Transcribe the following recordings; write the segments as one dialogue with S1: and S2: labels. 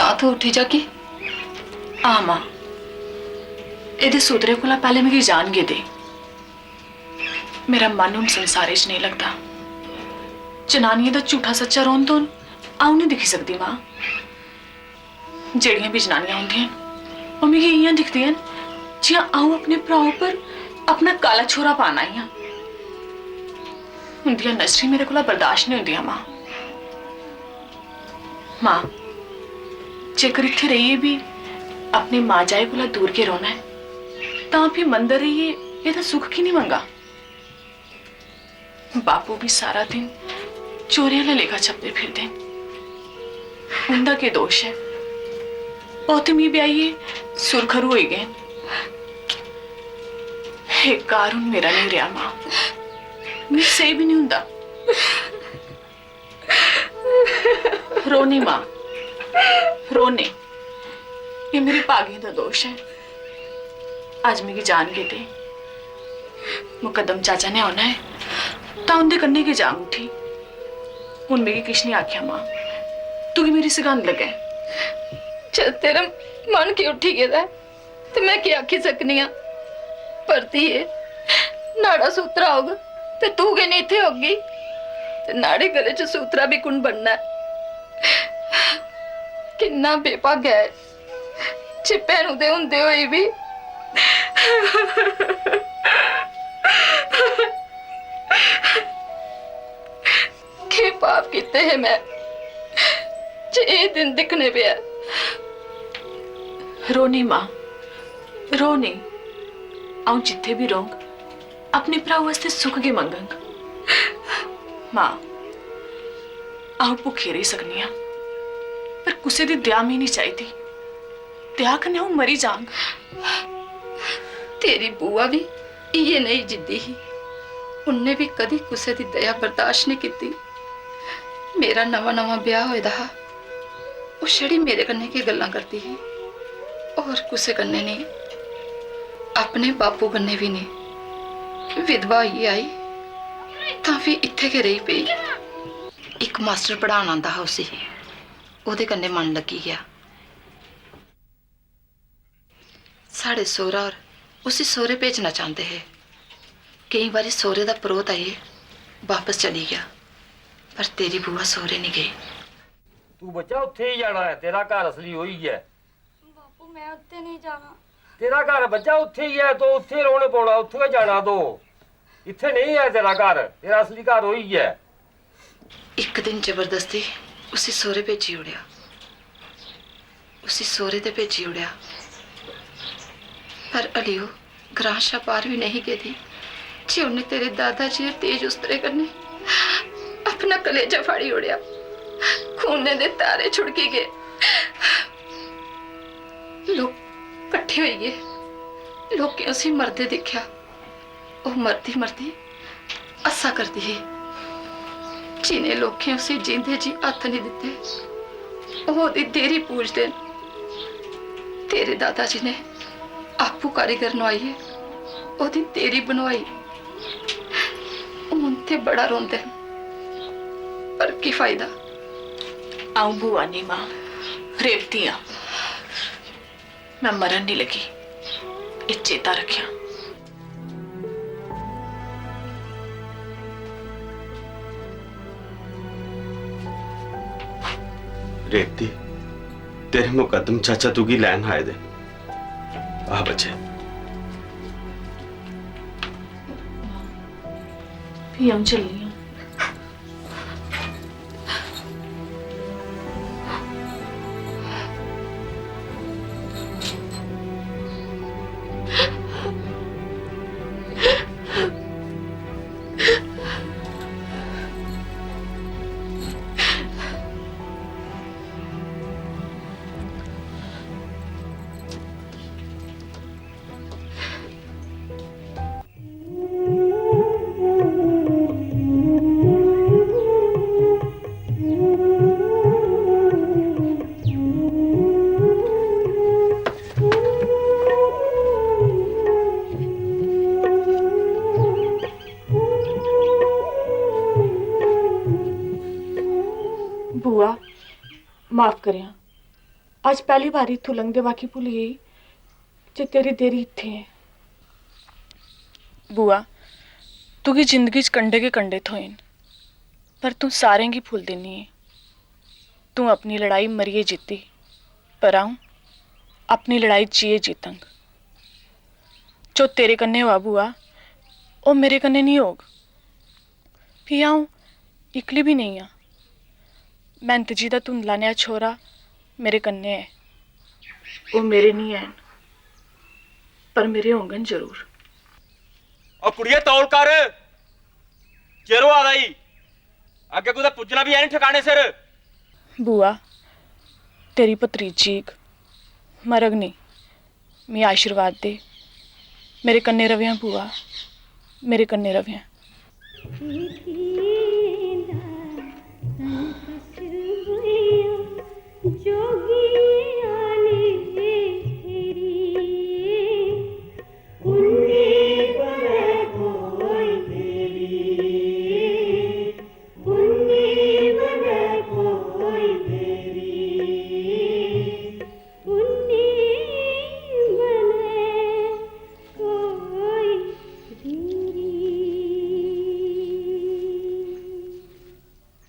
S1: ना तो उठी जागी।
S2: आ मां, एदे सुतरे कोला पहले मेरी जान गे दे। मेरा मन उन संसारे च नहीं लगता। जनानियों का झूठा सच्चा रोन तो आऊं नहीं दिखी सकती मां। जेड़ियां भी जनानियां होंदियां वो मिगी इयां दिखदियां जियां आऊं अपने भ्राऊ पर अपना काला छोरा पाना आई हां। उंदियां नजरी मेरे कोला बर्दाश्त नहीं होंदियां मां। मां, जेकर इत्थे रहिए भी अपने मां जाए कोला दूर के रोना है तां भी मंदिर रहिए एदा सुख की नहीं मंगा। बापू भी सारा दिन चोरियां ला लेखा छपते फिरदे। उनका के दोष है? बहुत मी ब्याइए सुरखरू हो गए। एक कारून मेरा नहीं रहा मां। मैं सही भी नहीं हुंदा। रोने मां, रोने। ये मेरे भाग्य का दोष है। आज मेरी जान गए थे। मुकदम चाचा ने आना है तो उनके कन्ने के जांग उठी। हुन मेरी किश नहीं आख्या मां। तू की मेरी सगंध लगे।
S1: जब तेरा मन की उठी गया तो मैं क्या आखी सकनी हाँ। पर धीए नाड़ा सूत्रा होगा तो तू के नहीं इत्थे होगी ते नाड़े गले च सूत्रा भी कुण बनना है। किन्ना बेभाग्य है जे भैनू दे हुंदे होए भी के पाप किते है मैं जे ये दिन दिखने पे।
S2: रोनी मां, रोनी। आऊं जिथे भी रहूंग अपने भरा वास्ते सुख के मंगंग। मां, आऊं भुखी रही सकनी हां पर कुसे दी दया मी नहीं चाहिदी। दया कन्नै आऊं मरी जांग।
S1: तेरी बुआ भी ये नहीं जिद्दी ही। उन्ने भी कदी कुसे दी दया बर्दाश्त नहीं की। मेरा नवा नवा ब्याह होया हा वो छड़ी मेरे कन्ने की गल्लां करती ही और कुसे कन्ने नहीं। अपने बापू कन्ने भी नहीं। विधवा ही आई तां फिर इत्थे के रही पई। एक मास्टर पढ़ाना आंदा हा उसी ओदे कन्ने मन लगी गया। साढ़े सोहरा और उसी सोहरे भेजना चाहते हैं। कई बारी सोहरे दा परोत आइए वापस चली गया पर तेरी बुआ सोहरे नहीं गई।
S3: तू बच्चा उत्थे ही जाना है। तेरा घर असली वही है।
S4: बापू मैं उत्ते नहीं जाना।
S3: तेरा घर बच्चा उत्थे ही है तो उत्थे रोने पौना। उत्थे जाना तो इत्थे नहीं है तेरा घर। तेरा असली घर वही है।
S1: एक दिन जबरदस्ती उसी सोहरे भेजी उड़िया। उसी सोहरे ते भेजी उड़िया पर अलियो ग्रां शा पार भी नहीं गई थी जे उन्हें तेरे दादाजी तेज उस्तरे करने अपना कलेजा फाड़ी उड़िया। खूने दे तारे छुड़की गए। लोग कट्ठे हो गए। लोग उसी मरदे दिखा। वो मरती मरती असा करती है जिन्हें लोग उसे जींदे जी हथ नहीं दिते। ओदी देरी पूजते। तेरे दादाजी ने आपू कारीगर नवाई है ओदी देरी बनवाई। उनते बड़ा रोंदे पर की फायदा।
S2: आऊं बुआ नहीं मां, रेवती हां। मैं मरन नहीं लगी। ये चेता रखिया।
S5: रेवती, तेरे मुकदम चाचा तुगी लैन आए दे। आ बच्चे
S2: भी हम चलिए। बुआ माफ करिया। ਅੱਜ ਪਹਿਲੀ ਵਾਰੀ ਇੱਥੋਂ ਲੰਘਦੇ ਬਾਕੀ ਭੁੱਲ ਗਈ ਜੇ ਤੇਰੀ ਦੇਰੀ ਇੱਥੇ ਹੈ। बुआ तू की जिंदगी च कंडे के कंडे थोइन पर तू सारें की भूल देनी है। तू अपनी लड़ाई मरिए जीती पर आऊं अपनी लड़ाई जिए जीतंग। जो तेरे कन्ने हुआ बुआ वो मेरे कन्ने नहीं होग। भी आऊं इकली भी नहीं हाँ। मेहनत जी दा धुंधला नेहा छोरा मेरे कन्ने है। वो मेरे नहीं है पर मेरे होंगन जरूर।
S3: ਉਹ ਕੁੜੀਏ ਤੌਲ ਕਰ ਚਿਰੋ ਆ ਗਈ ਅੱਗੇ ਕੋਈ ਤਾਂ ਪੁੱਜਣਾ ਵੀ ਐ ਨਹੀਂ ਠਿਕਾਣੇ ਸਿਰ।
S2: बुआ तेरी भतरीजी मरग नहीं मैं आशीर्वाद दे मेरे कन्ने रवियां बुआ मेरे कन्ने रवियां।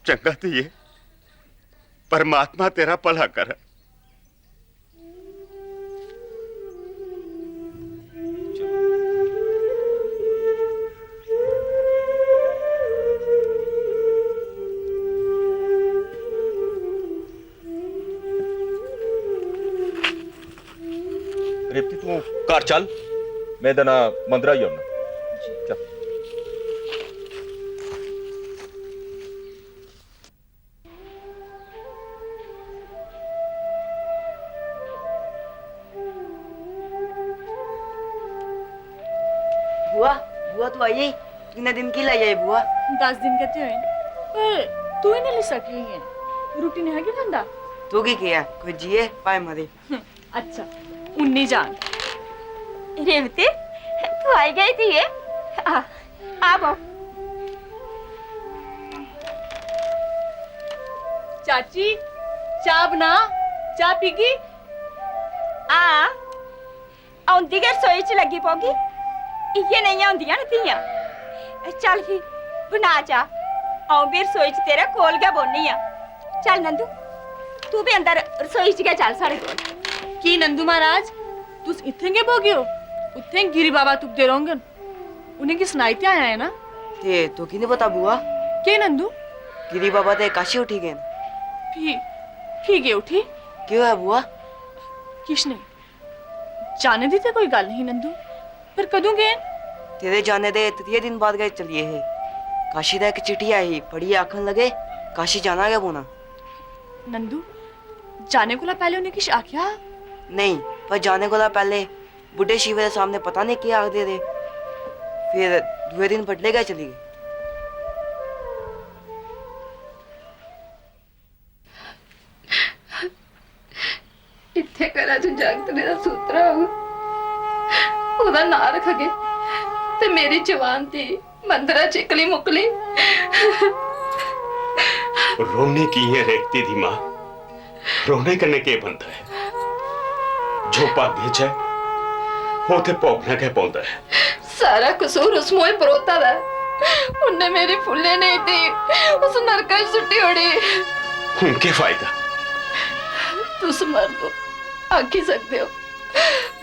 S5: चंगा धीए परमात्मा तेरा भला कर।
S3: रेपती तू घर चल मैं इधर ना मंदिर आई आना। चल
S6: बुआ बुआ तू आई कितने दिन की लाई आई बुआ?
S2: 10 दिन कहते हैं पर तू ही नहीं ले सकी है रोटी नहीं है कि ठंडा।
S6: तू की किया कोई जिए पाए मरे।
S2: अच्छा उन्नी जान
S4: रेवती तू आई गई थी ये आ बो
S2: चाची चाह बना चाह पीगी।
S4: आ आउंदी के रसोई च लगी पोगी इये नहीं आउंदियां न धीयां। चल फिर बना चा आऊं भी रसोई च तेरे कोल गै बोनी आ। चल नंदू तू भी अंदर रसोई च गै चल साढ़े कोल।
S2: की नंदू महाराज तुस इत्थे गै बोगे हो उत्थे गिरी बाबा तुपदे रहोंगन उन्हें की सुनाई ते आया है ना।
S6: ते तो की नहीं पता बुआ
S2: के नंदू
S6: गिरी बाबा ते काशी उठी गए।
S2: भी गए उठी
S6: क्यों है बुआ?
S2: किश नहीं जाने दी ते कोई गल नहीं नंदू पर कदों गए?
S6: तेरे जाने दे 3 दिन बाद गए चलिए है। काशी दा एक चिट्ठी आई पढ़ी आखन लगे काशी जाना गया बोना।
S2: नंदू जाने कोला पहले उन्हें किश आख्या?
S6: नहीं पर जाने कोला पहले बुढ़े शिवे के सामने पता नहीं क्या आख दे थे। फिर 2 दिन बदले गए चली गए।
S1: ਇੱਥੇ ਘਰਾਂ 'ਚ ਜਾਗਤਰੇ ਦਾ ਸੂਤਰਾ ਹੋਊ ਉਹਦਾ ਨਾਂ ਰੱਖਗੇ ਤੇ ਮੇਰੀ ਜਵਾਨ ਦੀ ਮੰਦਰਾ ਚਿਕਲੀ ਮੁਕਲੀ।
S5: रोने की है रेखती दी मां रोने करने के बनता है जो भाग्य च है वो ते भोगना के पौंदा है।
S1: सारा कसूर उस मोए परोता दा उन्ने मेरी फुल्ले नहीं दी उस नरका च सुट्टी ओड़ी।
S5: उनके फायदा
S1: तुस मर्द हो आख ही सकते हो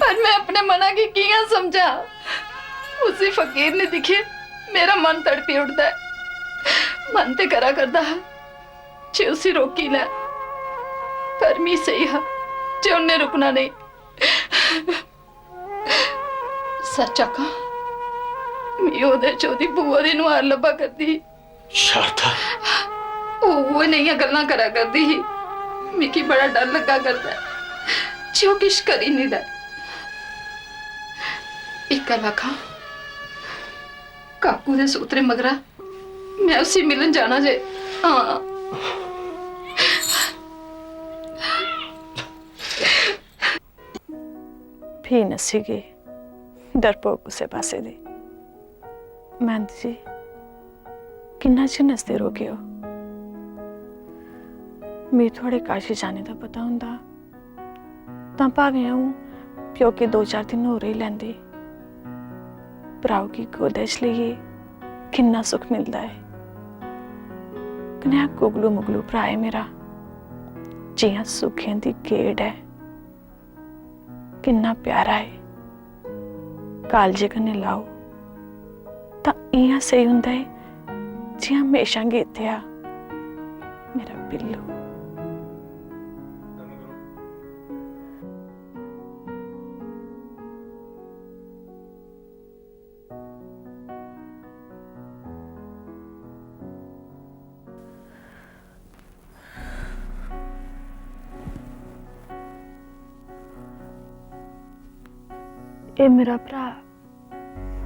S1: पर मैं अपने मना की किया समझा। उसी फकीर ने दिखे मेरा मन तड़पी उठता है मन ते करा करदा जे उसी रोकी ले पर मी सही हा जे उन्हें रुकना नहीं। सच आखा मी ओदे चोदी बुआ दी नुआर लब्बा करदी
S5: शारदा
S1: वो नहीं गल्लां करा करदी ही मिकी बड़ा डर लगा करता है जो किश करी नहीं रहा। एक गल आखा काकू दे सूत्रे मगरा मैं उसी मिलन जाना जे। हाँ
S2: भी नसी गई डरपोक उसे पासे दे। महंत जी किन्ना चिर नसदे रोके हो मैं थोड़े काशी जाने का पता होंदा ਤਾਂ ਭਾਵੇਂ ਉਹ ਪਿਓ ਕੇ 2-4 ਦਿਨ ਹੋ ਰਹੀ ਲੈਂਦੇ, ਭਰਾਓ ਕੀ ਗੋਦ ਚ ਲਈਏ ਕਿੰਨਾ ਸੁੱਖ ਮਿਲਦਾ ਹੈ। ਕਨਿਆ ਗੁਗਲੂ ਮੁਗਲੂ ਭਰਾ ਹੈ ਮੇਰਾ, ਜਿਹਾਂ ਸੁੱਖਿਆਂ ਦੀ ਖੇਡ ਹੈ, ਕਿੰਨਾ ਪਿਆਰਾ ਹੈ। ਕਾਲਜੇ ਕਨੇ ਲਾਓ ਤਾਂ ਇਹਾਂ ਸਹੀ ਹੁੰਦਾ ਹੈ ਜਿਹਾਂ ਹਮੇਸ਼ਾ ਗੀਤਿਆ ਮੇਰਾ ਬਿੱਲੂ। ਇਹ ਮੇਰਾ ਭਰਾ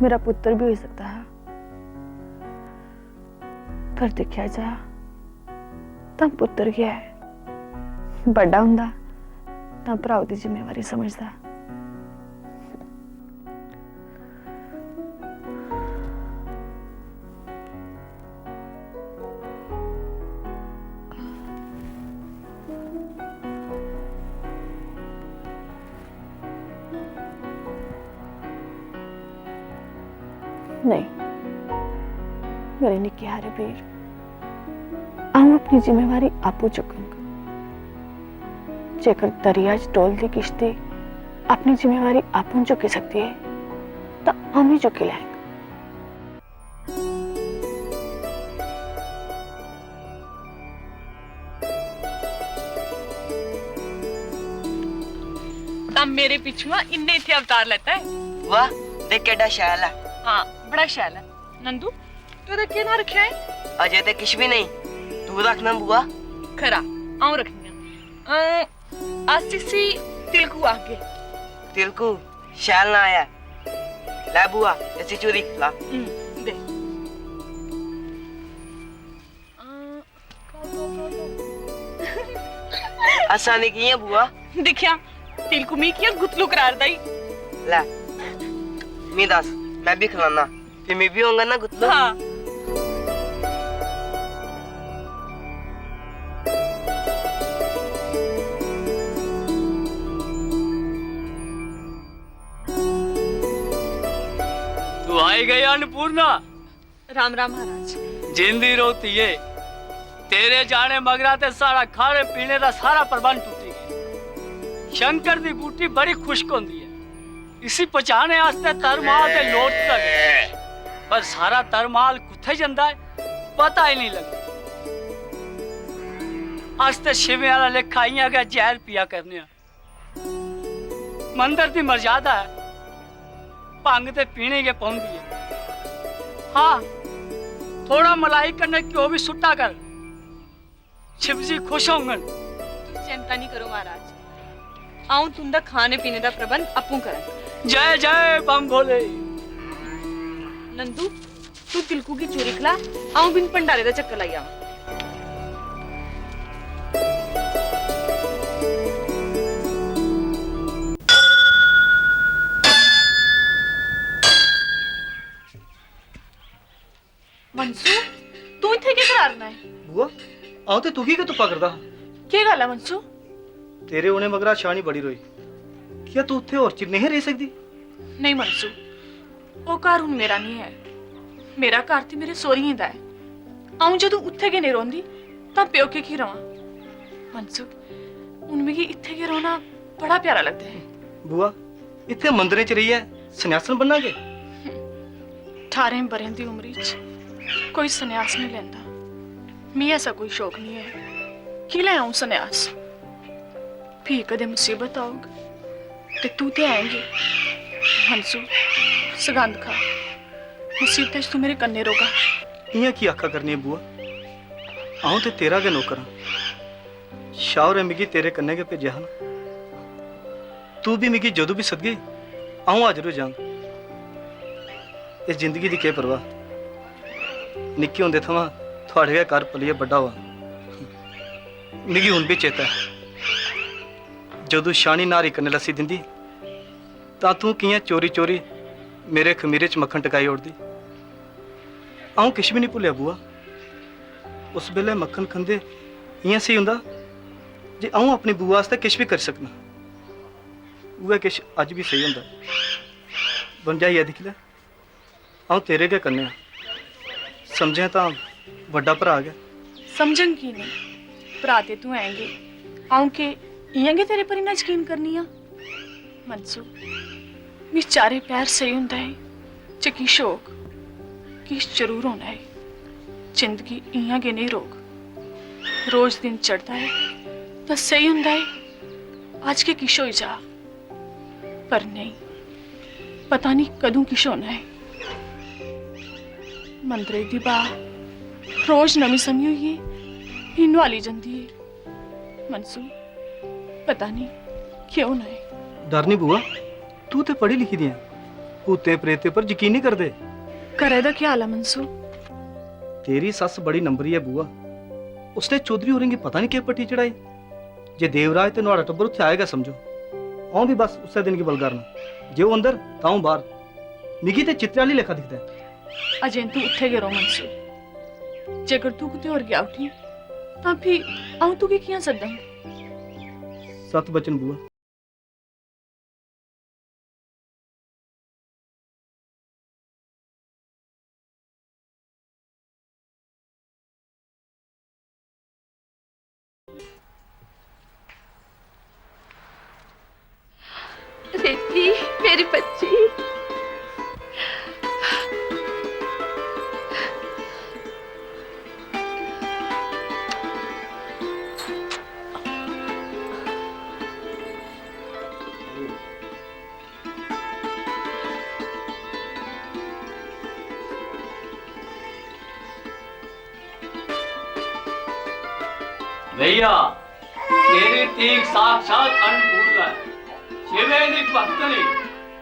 S2: ਮੇਰਾ ਪੁੱਤਰ ਵੀ ਹੋ ਸਕਦਾ ਹੈ, ਪਰ ਦੇਖਿਆ ਜਾ ਤਾਂ ਪੁੱਤਰ ਗਿਆ ਹੈ, ਵੱਡਾ ਹੁੰਦਾ ਤਾਂ ਭਰਾ ਦੀ ਜ਼ਿੰਮੇਵਾਰੀ ਸਮਝਦਾ। नहीं मेरे निक्के हारे वीर, आऊं अपनी जिम्मेवारी आपू चुकूंगा। जेकर दरिया च डोलदी किश्ती अपनी जिम्मेवारी आपू चुकी सकती है तो हम ही चुकी लेंगे।
S7: मेरे पिछुआ इन्ने इथे अवतार लेता है।
S6: वाह देख केड़ा शैल है।
S7: हाँ बड़ा शैल है। नंदू तू तो क्या ना रखा है?
S6: अजय ते किश भी नहीं, तू रखना बुआ।
S7: खरा आऊं रखनिया। आसीसी तिलकू आगे।
S6: तिलकू शैल ना आया। ले बुआ ऐसी चूरी खिला।
S7: दे।
S6: आसानी की है बुआ।
S7: दिखिया तिलकू मी किया गुतलू करार दाई।
S6: ले मी दस मैं भी खिलाना, फिर मैं भी होऊंगा ना गुतलू।
S7: हाँ
S8: तू आई गई अन्नपूर्णा।
S7: राम राम महाराज।
S8: जिंदी रोती है, तेरे जाने मगरा ते सारा खाने पीने का सारा प्रबंध टूटी गया। शंकर दी बूटी बड़ी खुश्क होंदी है, इसी पचाने आस्ते तरमाल ते लोट तक, पर सारा तरमाल कुत्थे जंदा है पता ही नहीं लगता। आस्ते शिवे वाला लेखा इयां गया जहर पिया करने। मंदिर दी मर्यादा है, भंग ते पीने के पौंदी है। हाँ थोड़ा मलाई करने क्यों भी सुट्टा कर, शिवजी खुश होंगे।
S7: तू चिंता नहीं करो महाराज, आऊं तुंदा खाने पीने का प्रबंध अप्पू करा।
S8: जय जय बम भोले।
S7: नंदू तू तिलकू की चोरी खिला, आऊं बिन भंडारे का चक्कर लाई आवां। मनसू तू इत्थे की करारना है?
S9: बुआ आऊं ते तू ही तुप्पा करदा।
S7: की गल है मनसू?
S9: तेरे होने मगरा शानी बड़ी रोई, क्या तू उत्थे और चिर नहीं रह सकदी?
S7: नहीं मनसू वो घर हुण मेरा नहीं है, मेरा घर ते मेरे सोहरियें दा है। आऊं जदों उत्थे गै नहीं रोंदी तां प्योके की रवां। मनसू हुण मिगी इत्थे गै रौहना बड़ा प्यारा लगदा है।
S9: बुआ इत्थे मंदिरें च रहियै सन्यासन बनना के?
S2: 18 बरें दी उम्री च कोई सन्यास नहीं लेंदा। मी ऐसा कोई शौक नहीं है कि ले आऊं सन्यास। भी कदे मुसीबत आऊगी ते तू ते आएंगे। हंसू सगंध खा, मुसीबत तू मेरे कन्ने रोगा।
S9: इयां की आखा करनी है बुआ, आऊं ते तेरा गै नौकर हां। शाह मिगी तेरे कन्ने गै भेजा हा, तू भी मिगी जदों भी सदगे आऊं हाजिर हो जांग। इस जिंदगी दी केह् परवाह, निक्के होंदे थमां थुआढ़े गै घर पलियै बड्डा हुआ। मिगी हुण भी चेता है जदों शानी नारी कन्नै लस्सी दिंदी तां तू कियां चोरी चोरी मेरे खमीरे च मक्खन टकाई ओड़दी। आऊं किश भी नहीं भुल्लिया बुआ। उस बेल्ले मक्खन खंदे इयां स्हेई हुंदा जे आऊं अपनी बुआ आस्तै किश भी करी सकना। उ'ऐ किश अज भी सही होंदा बनजाइया दिक्ख लै अ'ऊं तेरे गै कन्नै समझें तां बड्डा भरा गै
S7: समझन की नहीं भरा ते तू हैंगे आऊं के इयां गै तेरे पर इन्ना यकीन करनी आ मनसू मी चारे पैर सही होंदा है च किश होग किश जरूर होना है जिंदगी इयां गै नहीं रोग रोज दिन चढ़ता है तो सही होंदा है आज के किश होई जा पर नहीं पता नहीं कदों किश होना है मंदरे दी बाह रोज नवी समी हुई है नवाली जंदी है मनसू पता नहीं क्यों ना है
S9: डर नहीं बुआ तू ते पढ़ी लिखी दी है भूते प्रेते पर यकीन नहीं करदे
S7: करे दा क्या हाल है मनसू
S9: तेरी सस बड़ी नंबरी है बुआ उसने चौधरी होरें गी पता नहीं क्या पट्टी चढ़ाई जे देवराज ते नुआड़ा टब्बर उत्थे आएगा समझो आऊं भी बस उसे दिन की बल करना जे वो अंदर तां बाहर मिगी ते चित्रे आली लेखा दिखदा है
S7: अजें तू उठे गए रो मनसू जेकर तू कुते और गया उठी तां फिर आऊं तू की कियां सद्दां
S9: सत बचन बुआ
S1: रेती मेरी बच्ची
S8: भैया तेरी तीक साक्षात अन्नपूर्णा है शिवे दी भक्तनी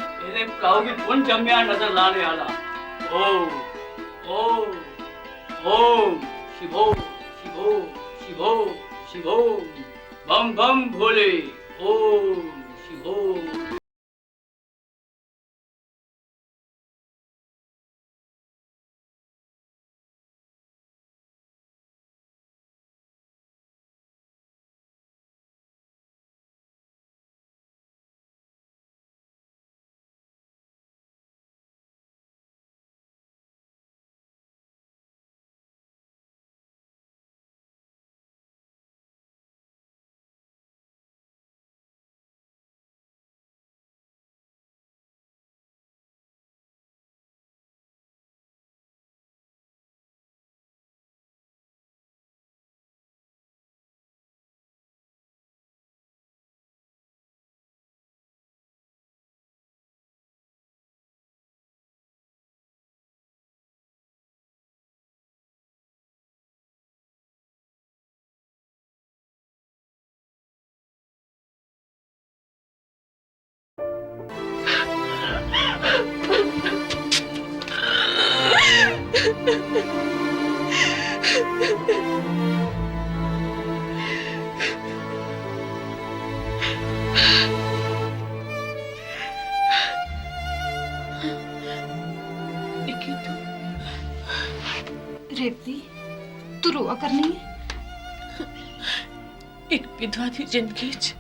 S8: तेरे प्लाव की पुन जम्या नजर लाने आला ओम ओम ओम शिवो शिवो शिवो शिवो बम बम भोले ओम शिवो
S7: रेवती तू रोआ करनी है एक विधवा की जिंदगी च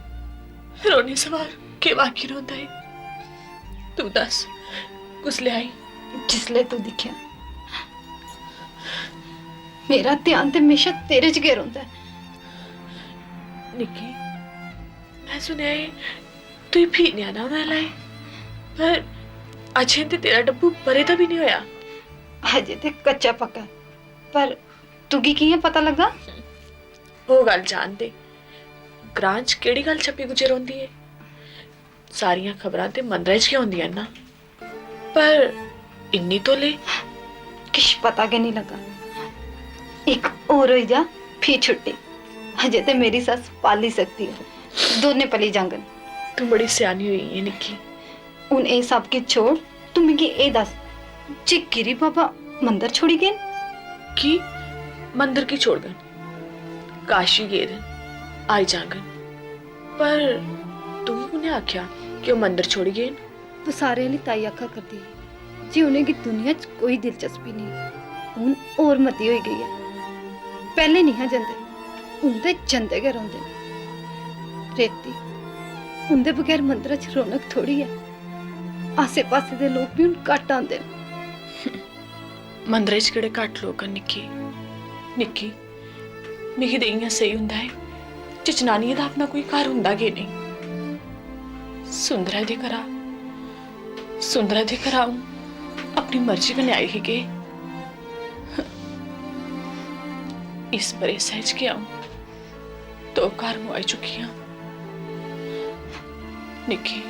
S7: रोने सवार के वाकई रोंदा है तू दस कुसले आई
S1: जिसले तू दिखया मेरा ध्यान ते हमेशा तेरे च गै रौंदा है
S7: निक्की मैं सुनया है तू भी न्याना होने लाई पर अजें ते तेरा डब्बू परे दा भी नहीं होया
S1: अजे ते कच्चा पक्का पर तुगी कियां पता लगा
S7: वो गल जान दे ग्रां च केड़ी गल छपी गुजर होंदी है सारियां खबरां ते मंदरे च गै होंदियां ना पर इन्नी तो ले
S1: किश पता के नहीं लगा एक और हो जा फिर छुट्टी अजे ते मेरी सस पाली सकती है दोने पली जांगन
S7: तू बड़ी सियानी हुई है निक्की
S1: उन ए सब के छोड़ तू मिगी ए दस जे गिरी बाबा मंदिर छोड़ी गए
S7: की मंदिर की छोड़ गन काशी गेदन आई जागन पर तू उन्हें आख्या कि वो मंदिर छोड़ी गए
S1: तो सारे वाली ताई आखा करती है जी उन्हें की दुनिया च कोई दिलचस्पी नहीं हूं और मती हो गई है पहले नहीं जंदे हूं ते जंदे गै रौंदे रेती उनके बगैर मंदिर च रौनक थोड़ी है। आसे पासे दे लोग भी उन घट आंदे न।
S7: मंदिर च केड़े घट लोग न निक्की निक्की मिगी ते इ'यां सही हुंदा है जे जनानियें दा अपना कोई घर हुंदा गै नहीं। सुंदरा दे घरा अ'ऊं अपनी मर्जी कन्नै आई ही के इस बरे सहज के अ'ऊं दो घर मुआई चुकी हां। निक्की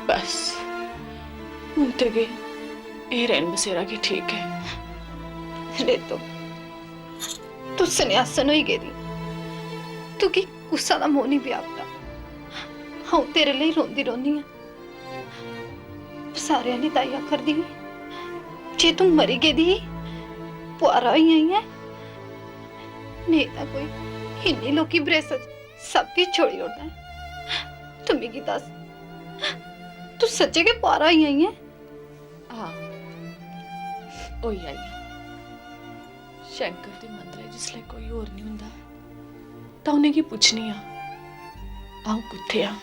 S7: बस हूं ते गए एह् रैन बसेरा के ठीक है।
S1: रेतो तू सन्यासन होई गेदी, तू की गुस्सा दा मोह नहीं व्यापदा। हाँ तेरे लिए रोंदी रोंदी हां। सारे ने ताई आखर दी जे तू मरी गेदी पुआरा ही आई है नहीं तो कोई इन्नी लोकी ब्रेसत सब कुछ छोड़ी उड़ता है। तू मिगी दस तू सच्चे के पुआरा ही आई है?
S7: हाँ ओही आई हां। शंकर दे मंदर जिसले कोई होर नहीं हुंदा तां उ'नें गी पुच्छनी आ अ'ऊं कुत्थे आ।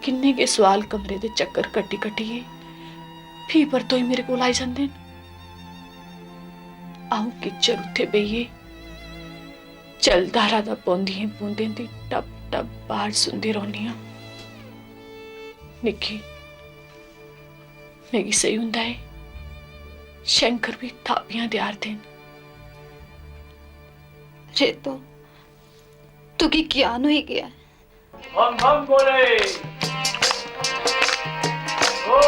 S7: किन्ने के सवाल कमरे दे चक्कर कट्टी कट्टिए फ्ही परतोई मेरे कोल आई जंदे न। अ'ऊं किच्चर उत्थे बेहिए जलधारा दा पौंदियें बूंदें दी टप टप बाहर सुनदी रौह्नी आं। निक्की मिगी सही हुंदा है शंकर भी थापियां देआरदे न।
S1: रेतो तू की ज्ञान होई गया?
S8: हम बोले ओ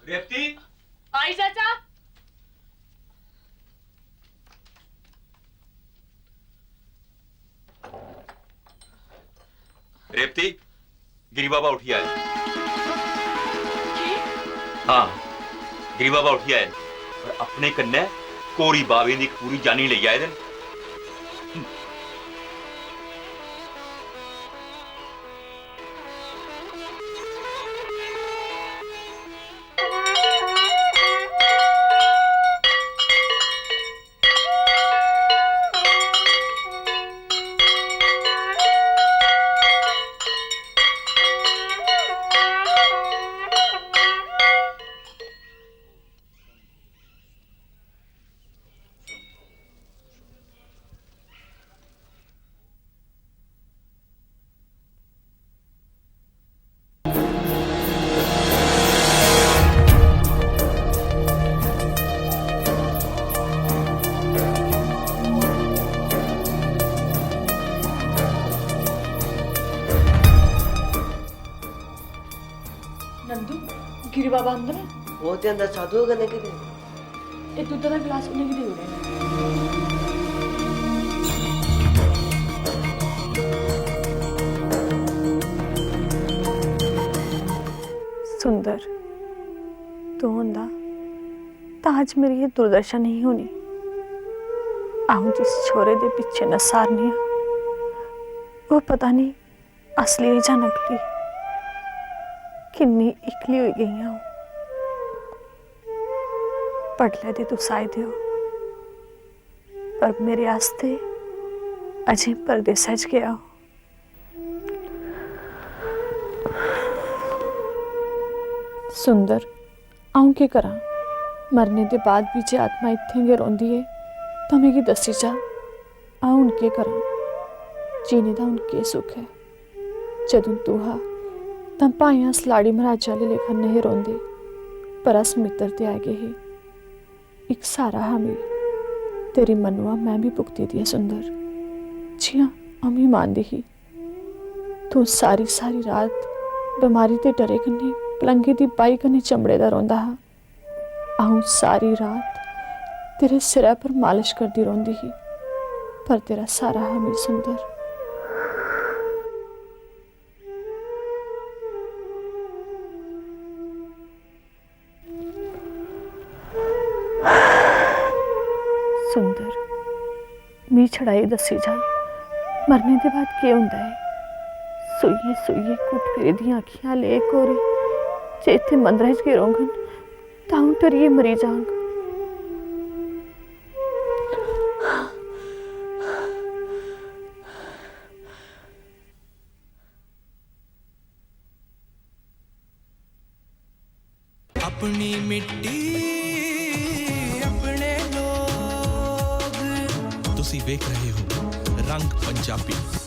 S5: रेवती
S7: आई चाचा।
S5: रेवती गिरी बाबा उठी आए। हाँ गिरी बाबा उठी आए और अपने कन्ने कोरी बावे दी पूरी जानी ले आए दिन।
S7: नंदू गिरी बाबा अंदर है।
S6: वो ते अंदर साधु करने के लिए
S7: ये दूध का गिलास उन्हें भी दे उड़े। सुंदर तू होंदा तां अज मेरी ये दुर्दशा नहीं होनी। आऊं जिस छोरे दे पीछे न सारनी वो पता नहीं असली है जां नकली। किन्नी इकली हुई गई हूं। पटले दे तू साए दियो पर मेरे आस्ते अजे परदेसा च गया हो। सुंदर आऊं के करा मरने के बाद भी जे आत्मा इत्थे गै रोंदी है तो मिगी दसी जा आऊं हुण के करा। जीने दा हुण के सुख है। जदों तू हा तां भाएं अस लाड़ी महाराजा आह्ले लेखा नहीं रोंदे पर अस मित्तर ते आ गए ही। एक सहारा हा मेरी तेरी मनुआ मैं भी भुगती दी है सुंदर। जियां अम्मी मानदी ही तू सारी सारी रात बीमारी ते डरे कन्नै पलंगे दी बाई कन्नै चमड़े दा रोंदा हा। आऊं सारी रात तेरे सिरै पर मालिश करदी रोंदी ही पर तेरा सारा हा मेरी सुंदर। छड़ाई दसी जाए मरने के बाद क्या होंदा है सुइए सुइए कुट फिरे दी अखियां ले कोरी जे इत्थे मंदरां च गिरोंगन तां टरिए मरी जांग
S10: अपनी मिट्टी अपने लोग तुसी वेख रहे हो रंग पंजाबी।